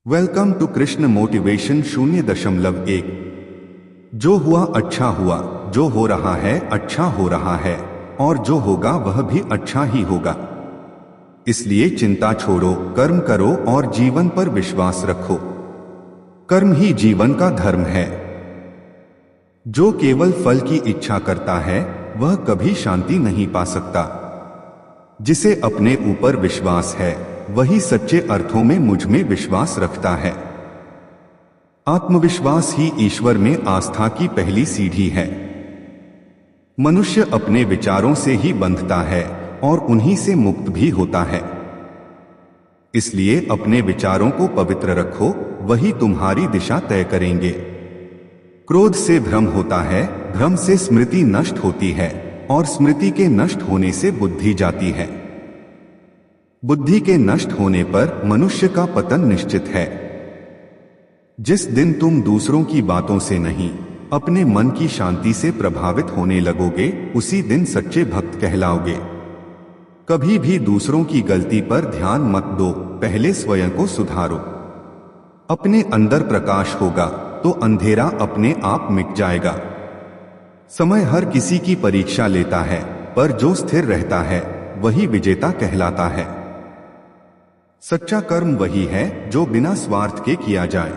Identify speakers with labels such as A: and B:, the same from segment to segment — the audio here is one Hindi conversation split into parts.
A: Welcome to Krishna motivation 0.1। जो हुआ अच्छा हुआ, जो हो रहा है अच्छा हो रहा है, और जो होगा वह भी अच्छा ही होगा। इसलिए चिंता छोड़ो, कर्म करो और जीवन पर विश्वास रखो। कर्म ही जीवन का धर्म है। जो केवल फल की इच्छा करता है वह कभी शांति नहीं पा सकता। जिसे अपने ऊपर विश्वास है वही सच्चे अर्थों में मुझ में विश्वास रखता है। आत्मविश्वास ही ईश्वर में आस्था की पहली सीढ़ी है। मनुष्य अपने विचारों से ही बंधता है और उन्हीं से मुक्त भी होता है। इसलिए अपने विचारों को पवित्र रखो, वही तुम्हारी दिशा तय करेंगे। क्रोध से भ्रम होता है, भ्रम से स्मृति नष्ट होती है और स्मृति के नष्ट होने से बुद्धि जाती है। बुद्धि के नष्ट होने पर मनुष्य का पतन निश्चित है। जिस दिन तुम दूसरों की बातों से नहीं, अपने मन की शांति से प्रभावित होने लगोगे, उसी दिन सच्चे भक्त कहलाओगे। कभी भी दूसरों की गलती पर ध्यान मत दो, पहले स्वयं को सुधारो। अपने अंदर प्रकाश होगा तो अंधेरा अपने आप मिट जाएगा। समय हर किसी की परीक्षा लेता है, पर जो स्थिर रहता है वही विजेता कहलाता है। सच्चा कर्म वही है जो बिना स्वार्थ के किया जाए,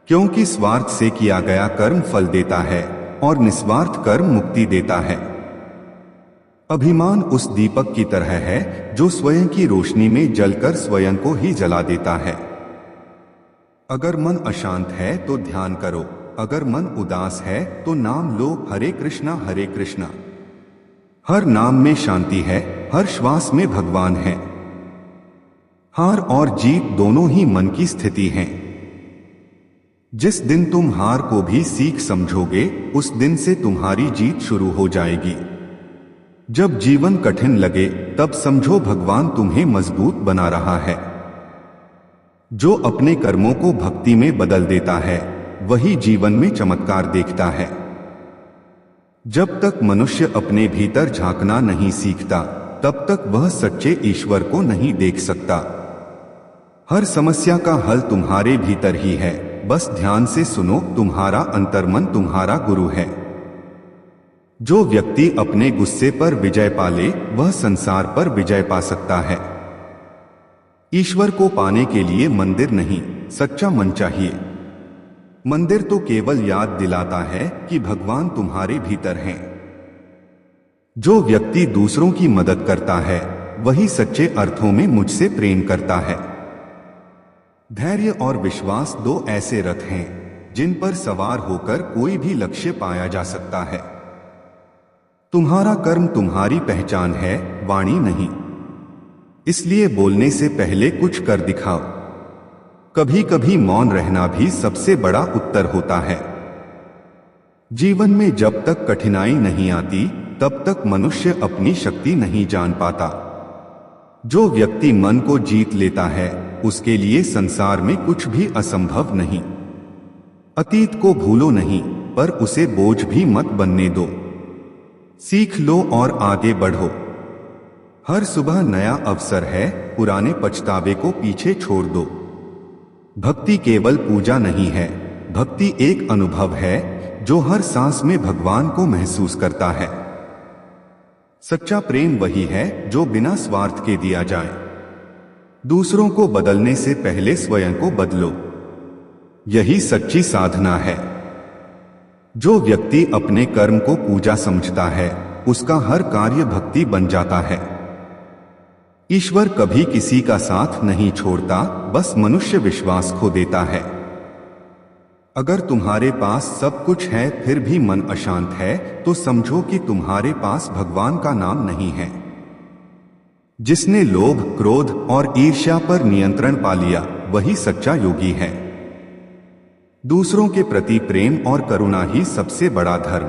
A: क्योंकि स्वार्थ से किया गया कर्म फल देता है और निस्वार्थ कर्म मुक्ति देता है। अभिमान उस दीपक की तरह है जो स्वयं की रोशनी में जलकर स्वयं को ही जला देता है। अगर मन अशांत है तो ध्यान करो, अगर मन उदास है तो नाम लो हरे कृष्णा हरे कृष्णा। हर नाम में शांति है, हर श्वास में भगवान है। हार और जीत दोनों ही मन की स्थिति हैं। जिस दिन तुम हार को भी सीख समझोगे, उस दिन से तुम्हारी जीत शुरू हो जाएगी। जब जीवन कठिन लगे तब समझो भगवान तुम्हें मजबूत बना रहा है। जो अपने कर्मों को भक्ति में बदल देता है वही जीवन में चमत्कार देखता है। जब तक मनुष्य अपने भीतर झांकना नहीं सीखता, तब तक वह सच्चे ईश्वर को नहीं देख सकता। हर समस्या का हल तुम्हारे भीतर ही है, बस ध्यान से सुनो, तुम्हारा अंतर्मन तुम्हारा गुरु है। जो व्यक्ति अपने गुस्से पर विजय पा ले वह संसार पर विजय पा सकता है। ईश्वर को पाने के लिए मंदिर नहीं, सच्चा मन चाहिए। मंदिर तो केवल याद दिलाता है कि भगवान तुम्हारे भीतर हैं। जो व्यक्ति दूसरों की मदद करता है वही सच्चे अर्थों में मुझसे प्रेम करता है। धैर्य और विश्वास दो ऐसे रथ हैं जिन पर सवार होकर कोई भी लक्ष्य पाया जा सकता है। तुम्हारा कर्म तुम्हारी पहचान है, वाणी नहीं। इसलिए बोलने से पहले कुछ कर दिखाओ। कभी कभी मौन रहना भी सबसे बड़ा उत्तर होता है। जीवन में जब तक कठिनाई नहीं आती तब तक मनुष्य अपनी शक्ति नहीं जान पाता। जो व्यक्ति मन को जीत लेता है उसके लिए संसार में कुछ भी असंभव नहीं। अतीत को भूलो नहीं, पर उसे बोझ भी मत बनने दो। सीख लो और आगे बढ़ो। हर सुबह नया अवसर है, पुराने पछतावे को पीछे छोड़ दो। भक्ति केवल पूजा नहीं है, भक्ति एक अनुभव है जो हर सांस में भगवान को महसूस करता है। सच्चा प्रेम वही है जो बिना स्वार्थ के दिया जाए। दूसरों को बदलने से पहले स्वयं को बदलो, यही सच्ची साधना है। जो व्यक्ति अपने कर्म को पूजा समझता है उसका हर कार्य भक्ति बन जाता है। ईश्वर कभी किसी का साथ नहीं छोड़ता, बस मनुष्य विश्वास खो देता है। अगर तुम्हारे पास सब कुछ है फिर भी मन अशांत है तो समझो कि तुम्हारे पास भगवान का नाम नहीं है। जिसने लोभ, क्रोध और ईर्ष्या पर नियंत्रण पा लिया वही सच्चा योगी है। दूसरों के प्रति प्रेम और करुणा ही सबसे बड़ा धर्म